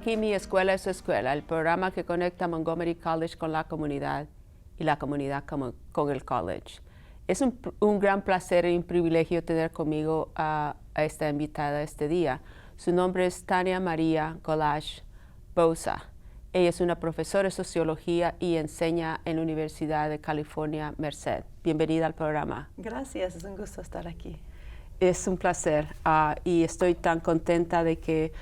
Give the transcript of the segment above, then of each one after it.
aquí Mi Escuela es Su Escuela, el programa que conecta Montgomery College con la comunidad y la comunidad con el college. Es un gran placer y un privilegio tener conmigo a esta invitada este día. Su nombre es Tania María Golash Bouza. Ella es una profesora de sociología y enseña en la Universidad de California, Merced. Bienvenida al programa. Gracias, es un gusto estar aquí. Es un placer y estoy tan contenta de que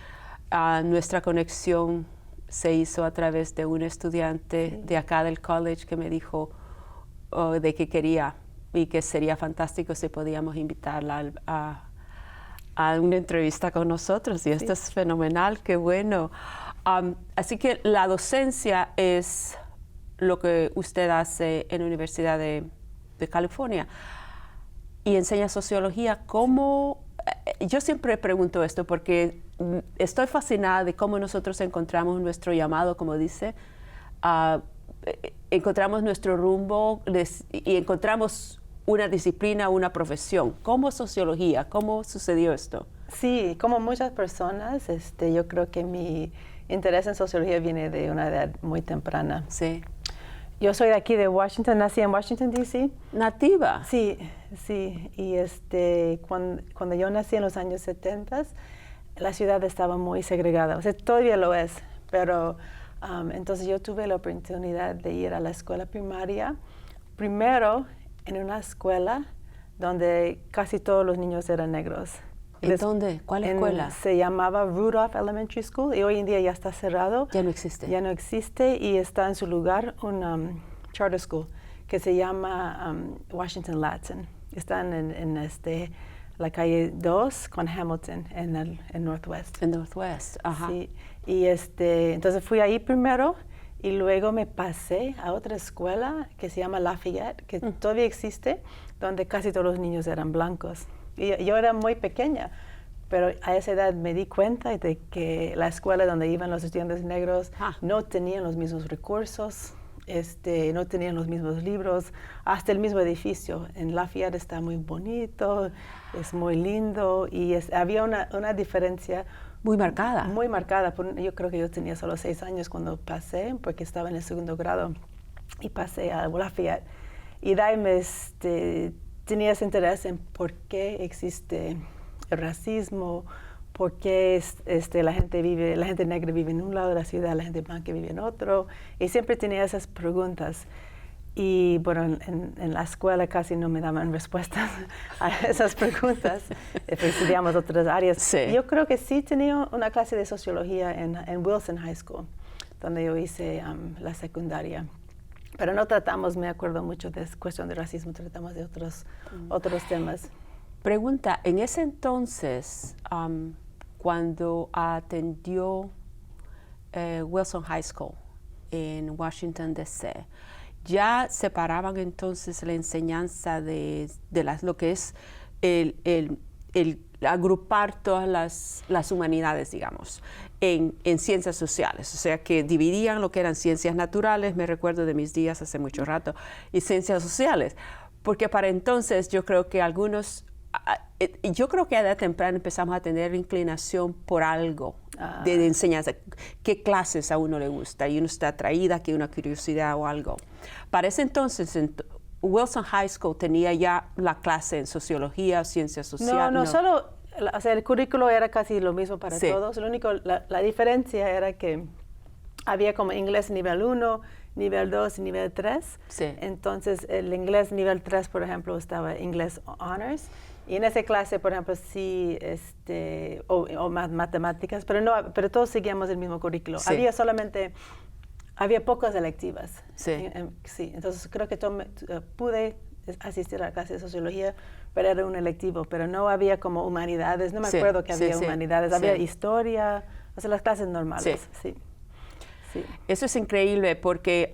nuestra conexión se hizo a través de un estudiante de acá del college que me dijo de que quería y que sería fantástico si podíamos invitarla a una entrevista con nosotros. Y esto es fenomenal, qué bueno. Así que la docencia es lo que usted hace en la Universidad de California y enseña sociología. ¿Cómo? Yo siempre pregunto esto porque estoy fascinada de cómo nosotros encontramos nuestro llamado, como dice, encontramos nuestro rumbo y encontramos una disciplina, una profesión. ¿Cómo sociología? ¿Cómo sucedió esto? Sí, como muchas personas, yo creo que mi interés en sociología viene de una edad muy temprana. Sí. Yo soy de aquí de Washington, nací en Washington, D.C. ¿Nativa? Sí. Y cuando yo nací en los años 70, la ciudad estaba muy segregada. O sea, todavía lo es, pero entonces yo tuve la oportunidad de ir a la escuela primaria, primero en una escuela donde casi todos los niños eran negros. ¿En dónde? ¿Cuál escuela? Se llamaba Rudolph Elementary School y hoy en día ya está cerrado. Ya no existe. Ya no existe y está en su lugar un charter school que se llama Washington Ladson. Están en la calle 2 con Hamilton en el Northwest. En Northwest, ajá. Sí, y entonces fui ahí primero y luego me pasé a otra escuela que se llama Lafayette, que todavía existe, donde casi todos los niños eran blancos. Y yo era muy pequeña, pero a esa edad me di cuenta de que la escuela donde iban los estudiantes negros no tenían los mismos recursos, no tenían los mismos libros, hasta el mismo edificio. En Lafayette está muy bonito, es muy lindo y había una diferencia muy marcada. Muy marcada. Yo creo que yo tenía solo 6 años cuando pasé, porque estaba en el segundo grado y pasé a Lafayette. Y de ahí tenía ese interés en por qué existe el racismo, por qué la gente negra vive en un lado de la ciudad, la gente blanca vive en otro. Y siempre tenía esas preguntas. Y bueno, en la escuela casi no me daban respuestas a esas preguntas, estudiamos otras áreas. Sí. Yo creo que sí tenía una clase de sociología en Wilson High School, donde yo hice la secundaria. Pero no tratamos, me acuerdo mucho de cuestión de racismo, tratamos de otros temas. Pregunta, en ese entonces, cuando atendió Wilson High School en Washington, D.C., ¿ya separaban entonces la enseñanza de lo que es el agrupar todas las humanidades, digamos, en ciencias sociales? O sea, que dividían lo que eran ciencias naturales, me recuerdo de mis días hace mucho rato, y ciencias sociales. Porque para entonces yo creo que a edad temprana empezamos a tener inclinación por algo de enseñanza, qué clases a uno le gusta y uno está atraída, que una curiosidad o algo. Para ese entonces, Wilson High School tenía ya la clase en sociología, ciencias sociales. No, solo, o sea, el currículo era casi lo mismo para todos. La diferencia era que había como inglés nivel 1, nivel 2 y nivel 3. Sí. Entonces, el inglés nivel 3, por ejemplo, estaba inglés honors. Y en esa clase, por ejemplo, sí, o matemáticas, pero todos seguíamos el mismo currículo. Sí. Había pocas electivas. Sí. Sí, entonces creo que pude asistir a la clase de sociología, pero era un electivo, pero no había como humanidades, no me acuerdo que había humanidades, había historia, o sea, las clases normales. Sí. Eso es increíble porque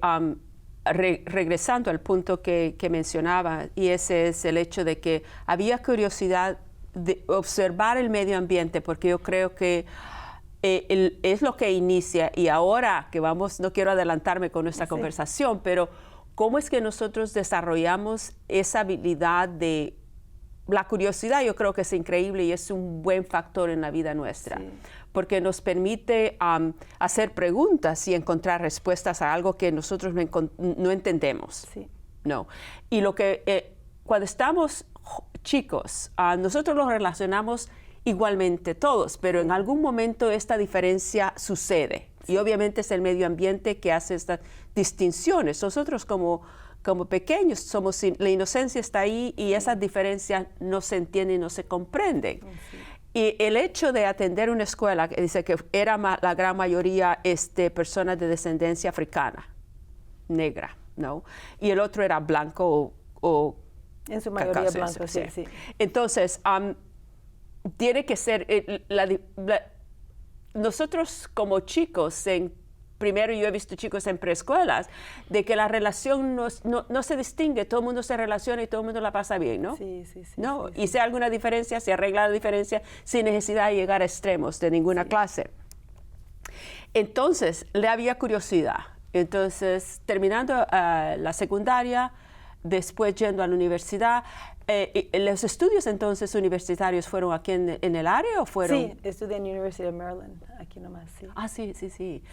regresando al punto que mencionaba, y ese es el hecho de que había curiosidad de observar el medio ambiente, porque yo creo que es lo que inicia, y ahora que no quiero adelantarme con nuestra conversación, pero ¿cómo es que nosotros desarrollamos esa habilidad de la curiosidad yo creo que es increíble y es un buen factor en la vida nuestra, Sí. porque nos permite hacer preguntas y encontrar respuestas a algo que nosotros no entendemos. Sí. No. Y cuando estamos chicos, nosotros los relacionamos igualmente todos, pero en algún momento esta diferencia sucede. Y obviamente es el medio ambiente que hace estas distinciones. Nosotros como pequeños la inocencia está ahí y esas diferencias no se entienden, no se comprenden. Sí. Y el hecho de atender una escuela que dice que era la gran mayoría personas de descendencia africana, negra, ¿no? Y el otro era blanco o En su mayoría caucásico, blanco, sí, sí. Entonces, tiene que ser, nosotros como chicos, primero yo he visto chicos en preescuelas, de que la relación no se distingue, todo el mundo se relaciona y todo el mundo la pasa bien, ¿no? Sí, sí, sí. ¿No? Sí, Y si hay alguna diferencia, se arregla la diferencia sin necesidad de llegar a extremos de ninguna clase. Entonces, le había curiosidad. Entonces, terminando la secundaria, después yendo a la universidad, ¿los estudios entonces universitarios fueron aquí en el área o fueron? Sí, estudié en la University of Maryland, aquí nomás, sí. Ah, sí.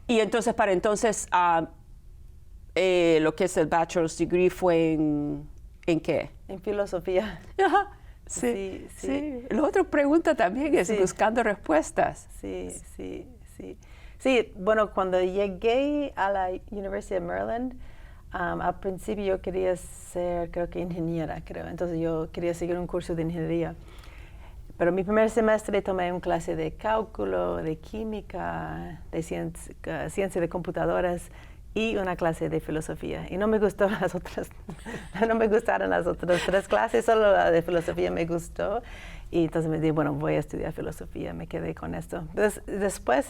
Y entonces, para entonces, lo que es el bachelor's degree fue ¿en qué? En filosofía. Ajá. Sí, sí. La otra pregunta también es buscando respuestas. Sí. Sí, bueno, cuando llegué a la University of Maryland, al principio yo quería ser, creo que ingeniera, Entonces yo quería seguir un curso de ingeniería. Pero mi primer semestre tomé una clase de cálculo, de química, de ciencia de computadoras y una clase de filosofía. Y no me gustaron las otras 3 clases, solo la de filosofía me gustó. Y entonces me dije, bueno, voy a estudiar filosofía, me quedé con esto. Entonces, después,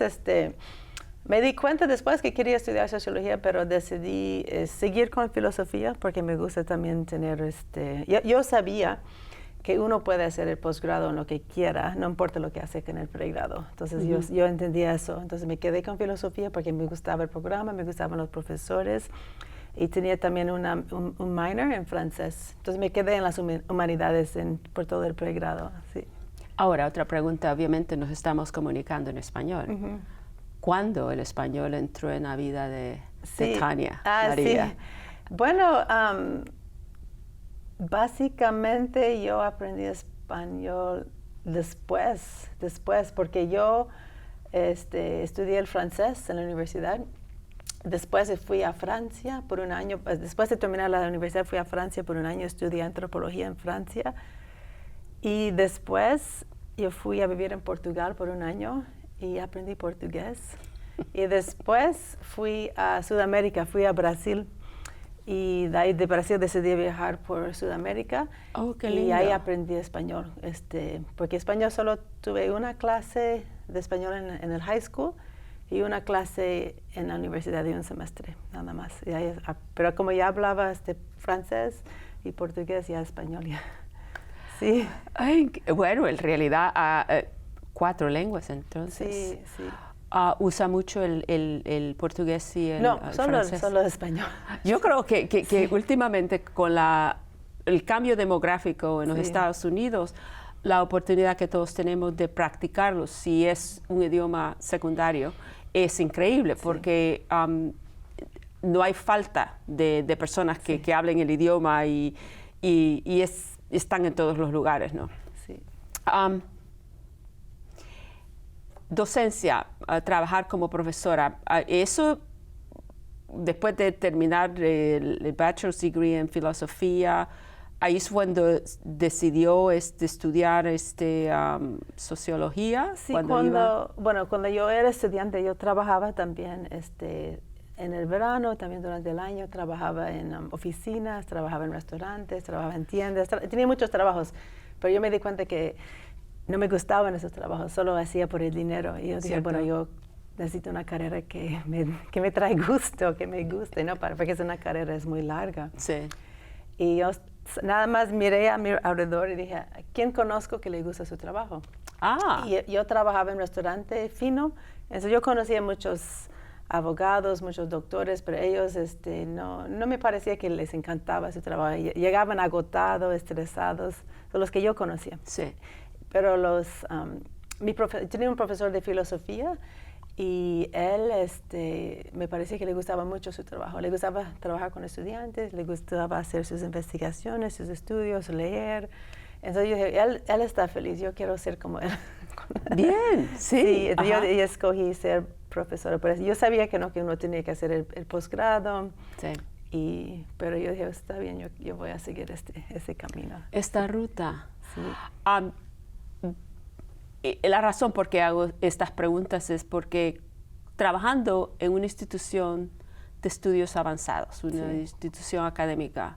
me di cuenta después que quería estudiar sociología, pero decidí seguir con filosofía porque me gusta también tener, yo sabía que uno puede hacer el posgrado en lo que quiera, no importa lo que hace en el pregrado. Entonces yo entendía eso. Entonces me quedé con filosofía porque me gustaba el programa, me gustaban los profesores y tenía también un minor en francés. Entonces me quedé en las humanidades por todo el pregrado. Sí. Ahora, otra pregunta. Obviamente nos estamos comunicando en español. ¿Cuándo el español entró en la vida de Tania María? Sí. Bueno, básicamente yo aprendí español después, porque yo estudié el francés en la universidad. Después fui a Francia por un año. Después de terminar la universidad fui a Francia por un año, estudié antropología en Francia. Y después yo fui a vivir en Portugal por un año y aprendí portugués. Y después fui a Sudamérica, fui a Brasil. Y de ahí de Brasil decidí viajar por Sudamérica. Oh, qué lindo. Y ahí aprendí español. Porque español solo tuve una clase de español en el high school y una clase en la universidad de un semestre, nada más. Y ahí, pero como ya hablaba francés y portugués, ya español ya. Sí. Ay, bueno, en realidad 4 lenguas entonces. Sí. ¿Usa mucho el portugués y el francés? Solo español. Yo creo que últimamente con el cambio demográfico en los Estados Unidos, la oportunidad que todos tenemos de practicarlo, si es un idioma secundario, es increíble porque no hay falta de personas que hablen el idioma y están en todos los lugares, ¿no? Sí. Docencia, trabajar como profesora, eso después de terminar el bachelor's degree en filosofía, ahí es cuando decidió estudiar sociología. Sí, cuando yo era estudiante yo trabajaba también en el verano, también durante el año trabajaba en oficinas, trabajaba en restaurantes, trabajaba en tiendas, tenía muchos trabajos, pero yo me di cuenta que no me gustaban esos trabajos, solo hacía por el dinero. Y yo dije, bueno, yo necesito una carrera que me trae gusto, que me guste, ¿no? Porque es una carrera, es muy larga. Sí. Y yo nada más miré a mi alrededor y dije, ¿a quién conozco que le gusta su trabajo? Y yo trabajaba en un restaurante fino, entonces yo conocía muchos abogados, muchos doctores, pero ellos no me parecía que les encantaba su trabajo. Llegaban agotados, estresados, son los que yo conocía. Sí. Pero tenía un profesor de filosofía y él me parecía que le gustaba mucho su trabajo. Le gustaba trabajar con estudiantes, le gustaba hacer sus investigaciones, sus estudios, leer. Entonces yo dije, él está feliz, yo quiero ser como él. Bien, sí. Sí, yo escogí ser profesora. Pero yo sabía que uno tenía que hacer el posgrado. Sí. Pero yo dije, está bien, yo voy a seguir ese camino. Esta ruta. Sí. La razón por qué hago estas preguntas es porque trabajando en una institución de estudios avanzados, una institución académica,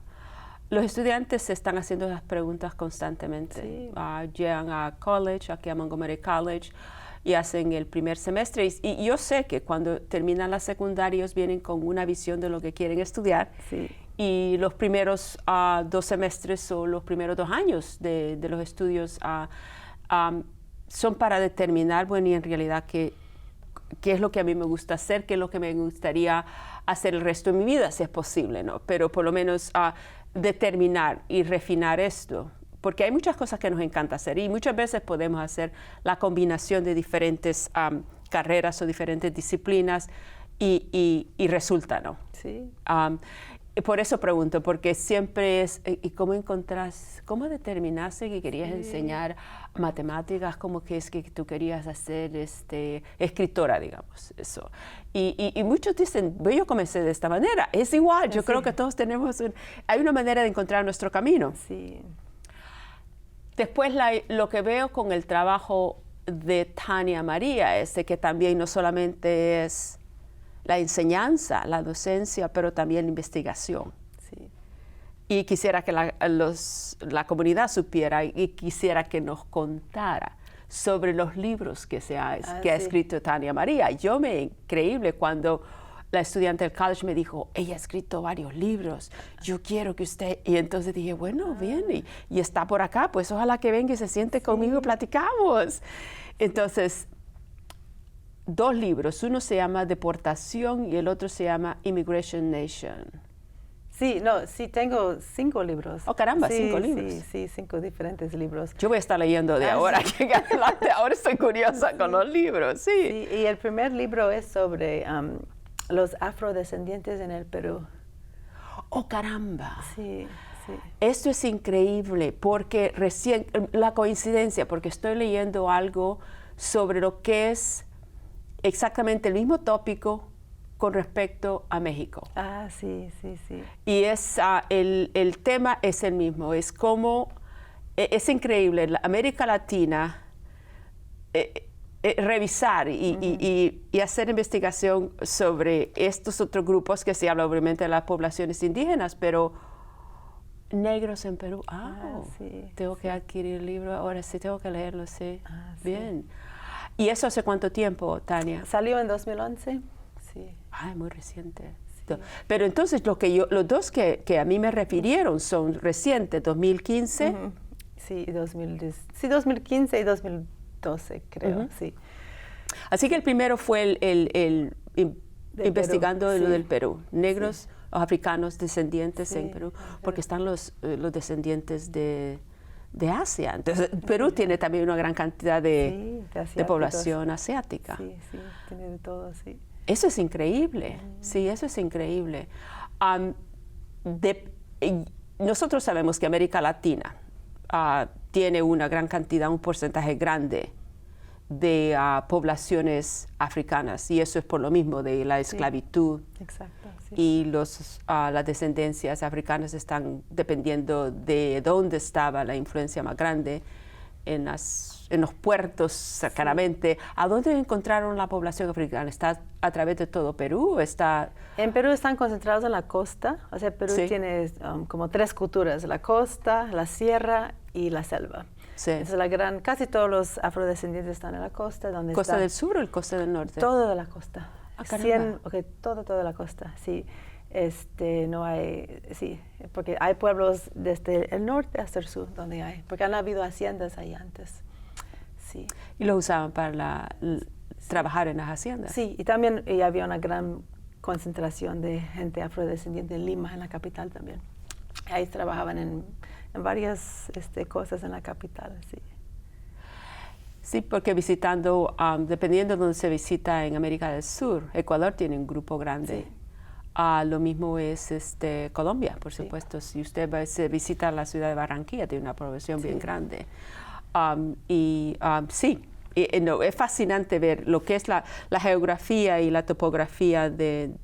los estudiantes se están haciendo las preguntas constantemente. Sí. Llegan a college, aquí a Montgomery College, y hacen el primer semestre. Y yo sé que cuando terminan la secundaria, ellos vienen con una visión de lo que quieren estudiar. Sí. Y los primeros 2 semestres o los primeros 2 años de los estudios son para determinar, bueno, y en realidad qué es lo que a mí me gusta hacer, qué es lo que me gustaría hacer el resto de mi vida, si es posible, ¿no? Pero por lo menos determinar y refinar esto, porque hay muchas cosas que nos encanta hacer y muchas veces podemos hacer la combinación de diferentes carreras o diferentes disciplinas y resulta, ¿no? Sí. Por eso pregunto, porque siempre es, ¿y cómo determinaste que querías enseñar matemáticas? ¿Cómo que es que tú querías hacer escritora, digamos, eso? Y muchos dicen, bueno, yo comencé de esta manera. Es igual, yo creo que todos tenemos, hay una manera de encontrar nuestro camino. Sí. Después lo que veo con el trabajo de Tania María es de que también no solamente es la enseñanza, la docencia, pero también la investigación. Sí. Y quisiera que la comunidad supiera y quisiera que nos contara sobre los libros que ha escrito Tania María. Yo increíble cuando la estudiante del college me dijo, ella ha escrito varios libros, yo quiero que usted... Y entonces dije, bueno, bien, y está por acá, pues ojalá que venga y se siente conmigo y platicamos. Entonces, 2 libros, uno se llama Deportación y el otro se llama Immigration Nation. Sí, tengo 5 libros. Oh, caramba, 5 libros. Sí, 5 diferentes libros. Yo voy a estar leyendo de ahora, que adelante. Ahora estoy curiosa con los libros, sí. Y el primer libro es sobre los afrodescendientes en el Perú. Oh, caramba. Sí. Esto es increíble, porque la coincidencia, porque estoy leyendo algo sobre lo que es exactamente el mismo tópico con respecto a México. Sí. Y el tema es el mismo, es como, es increíble, la América Latina, revisar y hacer investigación sobre estos otros grupos, que se habla obviamente de las poblaciones indígenas, pero negros en Perú. Tengo que adquirir el libro, ahora sí tengo que leerlo, sí. Bien. ¿Y eso hace cuánto tiempo, Tania? Salió en 2011, sí. Muy reciente. Sí. Pero entonces los 2 que a mí me refirieron son recientes, 2015. Sí, 2015 y 2012, creo, sí. Así que el primero fue el investigando Perú, lo del Perú, negros o africanos descendientes en Perú, porque están los descendientes de Asia. Entonces, Perú tiene también una gran cantidad de población asiática. Sí, tiene de todo, sí. Eso es increíble, sí, eso es increíble. Nosotros sabemos que América Latina tiene una gran cantidad, un porcentaje grande de poblaciones africanas, y eso es por lo mismo de la esclavitud. Exacto. Y las descendencias africanas están dependiendo de dónde estaba la influencia más grande en los puertos cercanamente. ¿A dónde encontraron la población africana? ¿Está a través de todo Perú? En Perú están concentrados en la costa. O sea, Perú tiene como 3 culturas: la costa, la sierra y la selva. Sí. Entonces casi todos los afrodescendientes están en la costa. ¿Costa del sur o el costa del norte? Todo de la costa. Toda la costa, sí. No hay, porque hay pueblos desde el norte hasta el sur donde hay, porque han habido haciendas ahí antes, sí. ¿Y lo usaban para trabajar en las haciendas. Sí, y también y había una gran concentración de gente afrodescendiente en Lima, en la capital también. Ahí trabajaban en varias cosas en la capital, sí. Sí, porque visitando, dependiendo de donde se visita en América del Sur, Ecuador tiene un grupo grande. Sí. Lo mismo es Colombia, por Sí. supuesto. Si usted se visita la ciudad de Barranquilla, tiene una población bien grande. Sí, no, es fascinante ver lo que es la geografía y la topografía de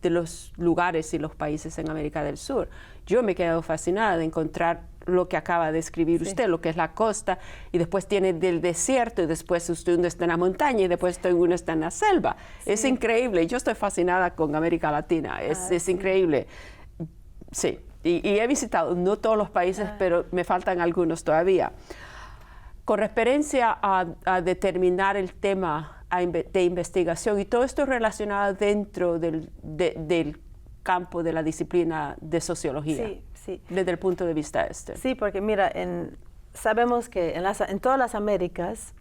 los lugares y los países en América del Sur. Yo me he quedado fascinada de encontrar lo que acaba de escribir usted, lo que es la costa, y después tiene del desierto, y después uno está en la montaña, y después uno está en la selva. Sí. Es increíble. Yo estoy fascinada con América Latina. Es increíble. Sí. Y he visitado, no todos los países, pero me faltan algunos todavía. Con referencia a determinar el tema de investigación, y todo esto relacionado dentro del campo de la disciplina de sociología, sí. Desde el punto de vista Sí, porque mira, sabemos que en todas las Américas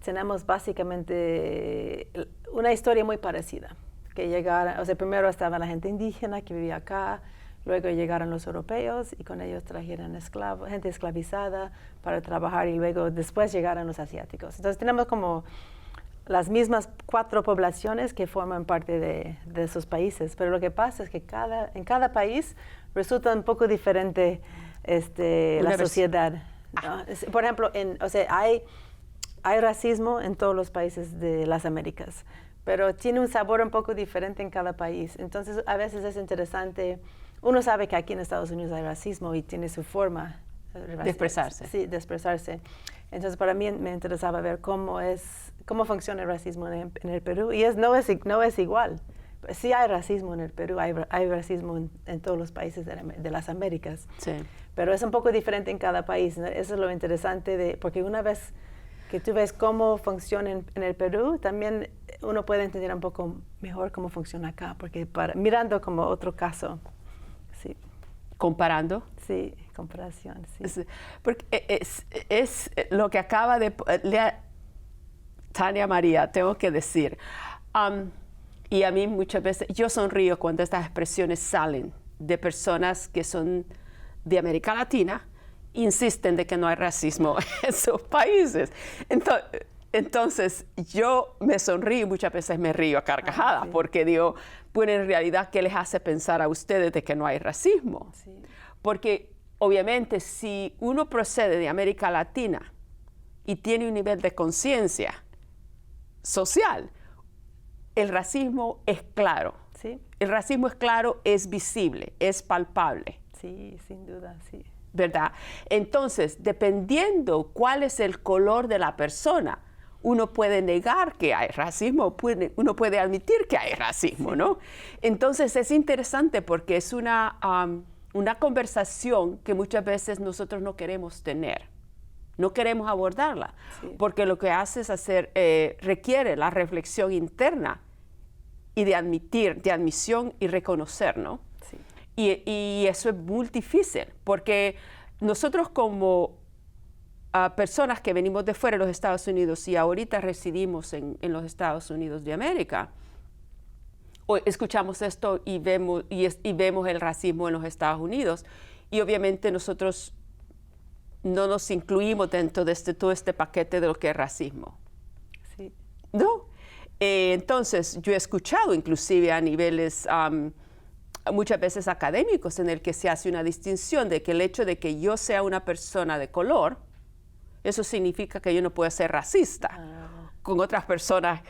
tenemos básicamente una historia muy parecida. Que primero estaba la gente indígena que vivía acá, luego llegaron los europeos y con ellos trajeron gente esclavizada para trabajar, y luego después llegaron los asiáticos. Entonces tenemos como las mismas 4 poblaciones que forman parte de esos países, pero lo que pasa es que en cada país resulta un poco diferente la sociedad, ¿no? Por ejemplo, hay racismo en todos los países de las Américas, pero tiene un sabor un poco diferente en cada país. Entonces, a veces es interesante. Uno sabe que aquí en Estados Unidos hay racismo y tiene su forma de expresarse. Sí, de expresarse. Entonces, para mí me interesaba ver cómo funciona el racismo en el Perú. Y no es igual. Sí hay racismo en el Perú, hay racismo en todos los países de las Américas. Sí. Pero es un poco diferente en cada país, ¿no? Eso es lo interesante, porque una vez que tú ves cómo funciona en el Perú, también uno puede entender un poco mejor cómo funciona acá, porque mirando como otro caso. Sí. ¿Comparando? Sí, comparación, sí. Porque es lo que acaba de Tania María, tengo que decir. Y a mí muchas veces, yo sonrío cuando estas expresiones salen de personas que son de América Latina, insisten de que no hay racismo en sus países. Entonces, yo me sonrío y muchas veces me río a carcajadas, porque digo, pues en realidad, ¿qué les hace pensar a ustedes de que no hay racismo? Sí. Porque obviamente si uno procede de América Latina y tiene un nivel de conciencia social, el racismo es claro. Sí. El racismo es claro, es visible, es palpable. Sí, sin duda, sí. ¿Verdad? Entonces, dependiendo cuál es el color de la persona, uno puede negar que hay racismo, uno puede admitir que hay racismo, ¿no? Entonces, es interesante porque es una conversación que muchas veces nosotros no queremos tener. No queremos abordarla, porque lo que hace es requiere la reflexión interna y de admisión y reconocer, ¿no? Sí. Y eso es muy difícil, porque nosotros como personas que venimos de fuera de los Estados Unidos y ahorita residimos en los Estados Unidos de América, hoy escuchamos esto y vemos el racismo en los Estados Unidos, y obviamente nosotros no nos incluimos dentro de todo este paquete de lo que es racismo. Sí. ¿No? Entonces, yo he escuchado inclusive a niveles muchas veces académicos en el que se hace una distinción de que el hecho de que yo sea una persona de color, eso significa que yo no puedo ser racista con otras personas.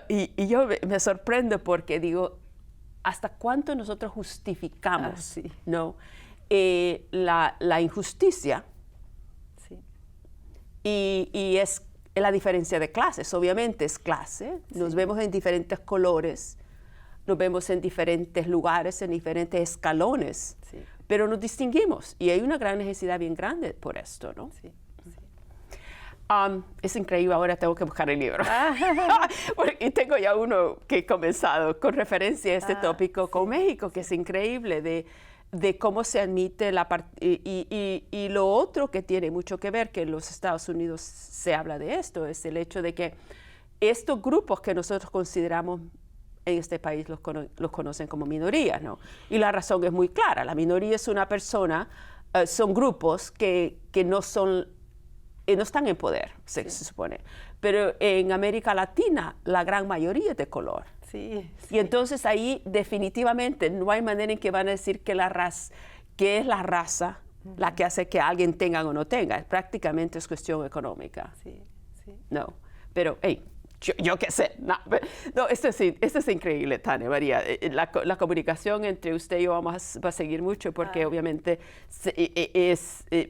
Y yo me sorprendo porque digo, ¿hasta cuánto nosotros justificamos ¿no? La injusticia? Sí. Y es la diferencia de clases, obviamente es clase, nos vemos en diferentes colores, nos vemos en diferentes lugares, en diferentes escalones, pero nos distinguimos y hay una gran necesidad bien grande por esto, ¿no? Sí. Es increíble, ahora tengo que buscar el libro. Y tengo ya uno que he comenzado con referencia a este tópico con México, que es increíble, de cómo se admite y lo otro que tiene mucho que ver, que en los Estados Unidos se habla de esto, es el hecho de que estos grupos que nosotros consideramos en este país los conocen como minorías, ¿no? Y la razón es muy clara. La minoría es una persona, son grupos que no están en poder, se supone. Pero en América Latina, la gran mayoría es de color. Sí. Y entonces ahí definitivamente no hay manera en que van a decir que es la raza la que hace que alguien tenga o no tenga. Prácticamente es cuestión económica. Sí. No, pero hey, yo qué sé. No, esto es increíble, Tania María. La comunicación entre usted y yo va a seguir mucho porque obviamente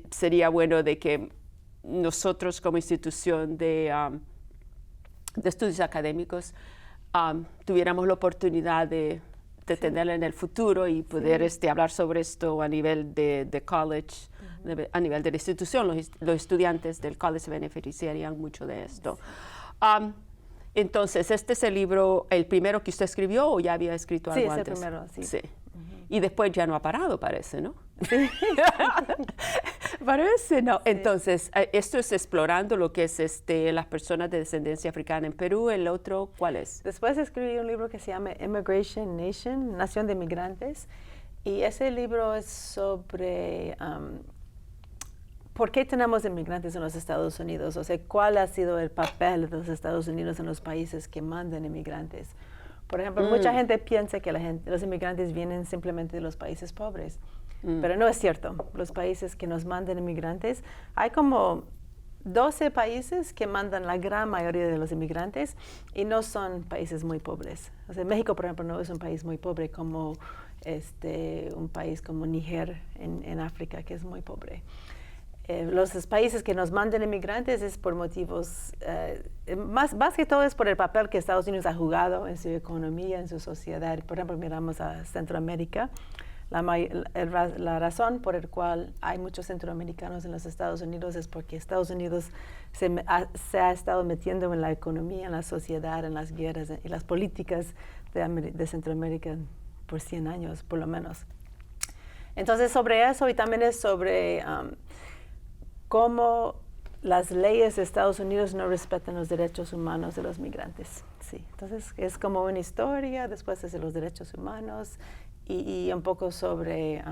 sería bueno de que nosotros como institución de estudios académicos tuviéramos la oportunidad de tenerla en el futuro y poder hablar sobre esto a nivel de college, a nivel de la institución. Los estudiantes del college se beneficiarían mucho de esto. Entonces, ¿este es el libro, el primero que usted escribió o ya había escrito algo antes? Sí, es el primero, sí. Sí. Y después ya no ha parado, parece, ¿no? Sí. Parece, ¿no? Sí. Entonces, esto es explorando lo que es las personas de descendencia africana en Perú. ¿El otro cuál es? Después escribí un libro que se llama Immigration Nation, Nación de Migrantes. Y ese libro es sobre por qué tenemos inmigrantes en los Estados Unidos. O sea, cuál ha sido el papel de los Estados Unidos en los países que mandan inmigrantes. Por ejemplo, mucha gente piensa que los inmigrantes vienen simplemente de los países pobres, pero no es cierto. Los países que nos mandan inmigrantes, hay como 12 países que mandan la gran mayoría de los inmigrantes y no son países muy pobres. O sea, México, por ejemplo, no es un país muy pobre como un país como Níger en África, que es muy pobre. Los países que nos mandan inmigrantes es por motivos, más que todo es por el papel que Estados Unidos ha jugado en su economía, en su sociedad. Por ejemplo, miramos a Centroamérica. La razón por la cual hay muchos centroamericanos en los Estados Unidos es porque Estados Unidos se ha estado metiendo en la economía, en la sociedad, en las guerras y las políticas de Centroamérica por 100 años, por lo menos. Entonces, sobre eso y también es sobre cómo las leyes de Estados Unidos no respetan los derechos humanos de los migrantes. Sí. Entonces, es como una historia, después es de los derechos humanos y un poco sobre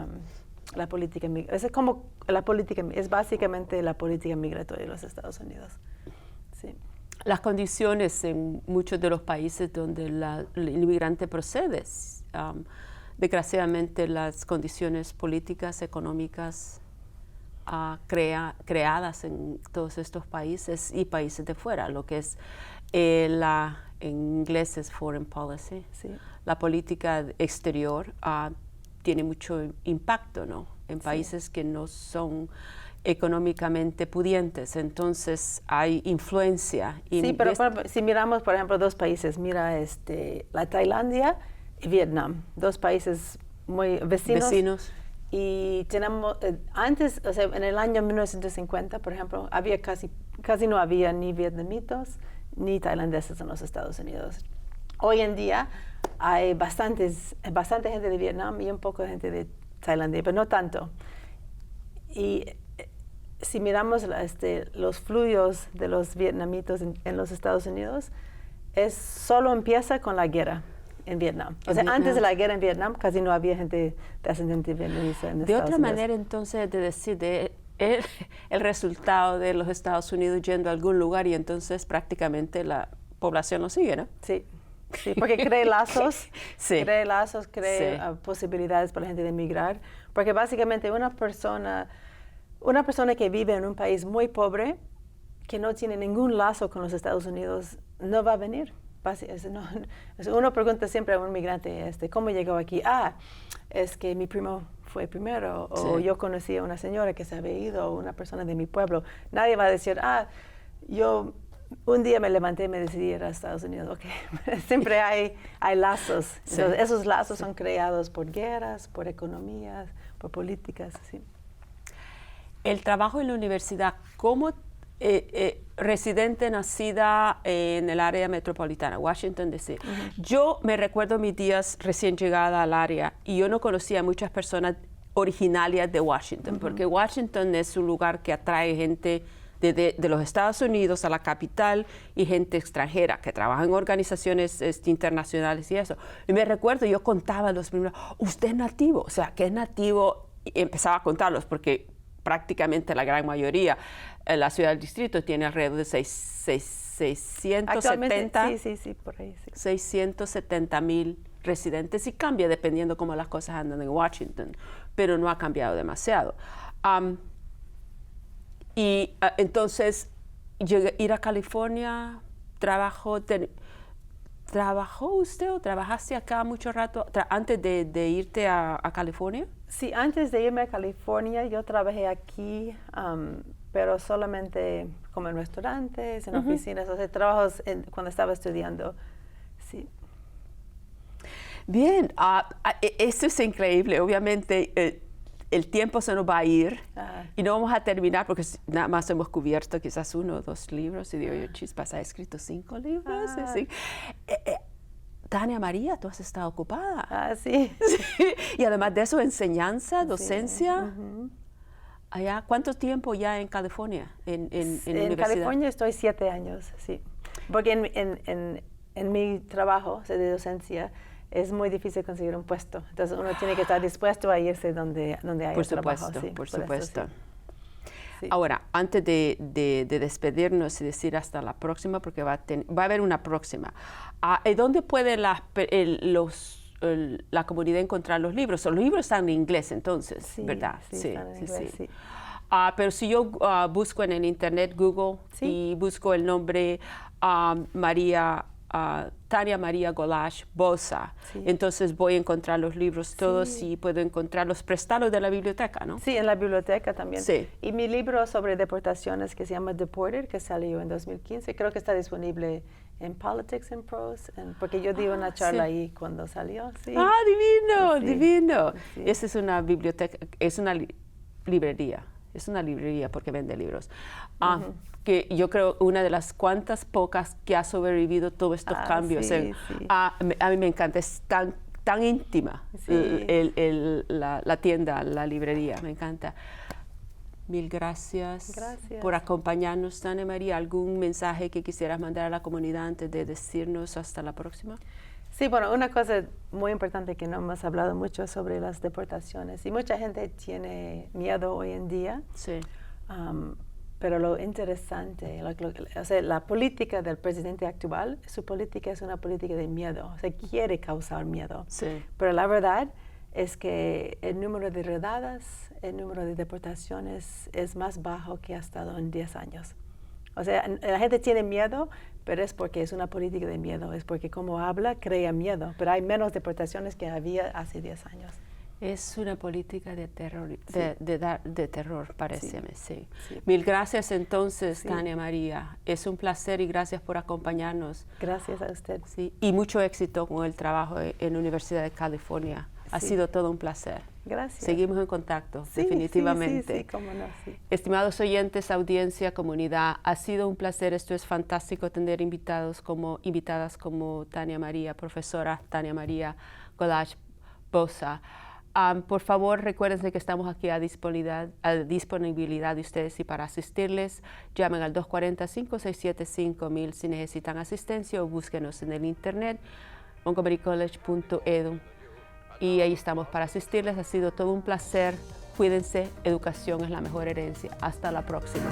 la política. Es básicamente la política migratoria de los Estados Unidos. Sí. Las condiciones en muchos de los países donde el inmigrante procede, desgraciadamente las condiciones políticas, económicas, creadas en todos estos países y países de fuera, lo que es en inglés es foreign policy. Sí. La política exterior tiene mucho impacto, ¿no? En países que no son económicamente pudientes, entonces hay influencia. Sí, pero si miramos, por ejemplo, dos países, mira la Tailandia y Vietnam, dos países muy vecinos. Y tenemos, antes, o sea, en el año 1950, por ejemplo, había casi no había ni vietnamitas ni tailandeses en los Estados Unidos. Hoy en día hay bastante gente de Vietnam y un poco de gente de Tailandia, pero no tanto. Y si miramos los flujos de los vietnamitas en los Estados Unidos, solo empieza con la guerra en Vietnam. O sea, antes de la guerra en Vietnam casi no había gente descendiente vietnamita en Estados Unidos. De otra manera, entonces, de decir el resultado de los Estados Unidos yendo a algún lugar y entonces prácticamente la población lo sigue, ¿no? Sí, porque cree lazos, sí. cree posibilidades para la gente de emigrar, porque básicamente una persona que vive en un país muy pobre, que no tiene ningún lazo con los Estados Unidos, no va a venir. Uno pregunta siempre a un migrante, ¿cómo llegó aquí? Es que mi primo fue primero, o yo conocí a una señora que se había ido, o una persona de mi pueblo. Nadie va a decir, yo un día me levanté y me decidí ir a Estados Unidos. Okay. Siempre hay lazos. Sí. Entonces, esos lazos son creados por guerras, por economías, por políticas. Sí. El trabajo en la universidad, ¿cómo residente nacida en el área metropolitana, Washington, D.C. Yo me recuerdo mis días recién llegada al área y yo no conocía a muchas personas originarias de Washington, porque Washington es un lugar que atrae gente de los Estados Unidos a la capital y gente extranjera que trabaja en organizaciones internacionales y eso. Y me recuerdo, yo contaba los primeros, usted es nativo, o sea, ¿qué es nativo? Y empezaba a contarlos porque prácticamente la gran mayoría, la ciudad del distrito tiene alrededor de 670, sí, por ahí, sí. 670,000 residentes y cambia dependiendo cómo las cosas andan en Washington, pero no ha cambiado demasiado. Entonces, ir a California, ¿trabajó usted o trabajaste acá mucho rato antes de irte a California? Sí, antes de irme a California yo trabajé aquí, pero solamente como en restaurantes, en oficinas, o sea, trabajos cuando estaba estudiando. Sí. Bien, esto es increíble. Obviamente el tiempo se nos va a ir y no vamos a terminar porque nada más hemos cubierto quizás 1 o 2 libros y digo yo, chispas, ha escrito 5 libros. ¿Sí? Tania María, tú has estado ocupada. Sí. Sí. Y además de eso, enseñanza, docencia. Sí. Allá, ¿cuánto tiempo ya en California? En universidad? California estoy 7 años, sí. Porque en mi trabajo de docencia es muy difícil conseguir un puesto. Entonces uno tiene que estar dispuesto a irse donde hay trabajo. Sí, por supuesto. Eso, sí. Ahora, antes de despedirnos y decir hasta la próxima, porque va a haber una próxima, ¿dónde puede la comunidad encontrar los libros? Los libros están en inglés entonces, sí, ¿verdad? Sí, están en inglés, sí. Pero si yo busco en el internet, Google, y busco el nombre Tania María Golash Bosa, entonces voy a encontrar los libros todos y puedo encontrarlos, prestarlos de la biblioteca, ¿no? Sí, en la biblioteca también. Sí. Y mi libro sobre deportaciones que se llama Deported, que salió en 2015, creo que está disponible en Politics and Prose, porque yo di una charla ahí cuando salió. Sí. Divino, Sí. divino. Sí. Esa es una biblioteca, es una librería. Es una librería porque vende libros. Que yo creo una de las cuantas pocas que ha sobrevivido todos estos cambios. Sí. A mí me encanta, es tan íntima la tienda, la librería, me encanta. Mil gracias por acompañarnos, Tania María. ¿Algún mensaje que quisieras mandar a la comunidad antes de decirnos hasta la próxima? Sí, bueno, una cosa muy importante que no hemos hablado mucho sobre las deportaciones, y mucha gente tiene miedo hoy en día, pero lo interesante, o sea, la política del presidente actual, su política es una política de miedo, o sea, quiere causar miedo, pero la verdad es que el número de redadas, el número de deportaciones es más bajo que ha estado en 10 años. O sea, la gente tiene miedo, pero es porque es una política de miedo, es porque como habla, crea miedo, pero hay menos deportaciones que había hace 10 años. Es una política de terror, de terror, paréceme, sí. Mil gracias entonces, Tania María. Es un placer y gracias por acompañarnos. Gracias a usted. Sí, y mucho éxito con el trabajo en la Universidad de California. Ha sido todo un placer. Gracias. Seguimos en contacto, definitivamente. Sí, cómo no, sí. Estimados oyentes, audiencia, comunidad, ha sido un placer. Esto es fantástico tener invitadas como Tania María, profesora Tania María Golash Bosa. Por favor, recuérdense que estamos aquí a disponibilidad de ustedes y para asistirles, llamen al 240-567-5000 si necesitan asistencia o búsquenos en el internet, montgomerycollege.edu. Y ahí estamos para asistirles. Ha sido todo un placer. Cuídense, educación es la mejor herencia. Hasta la próxima.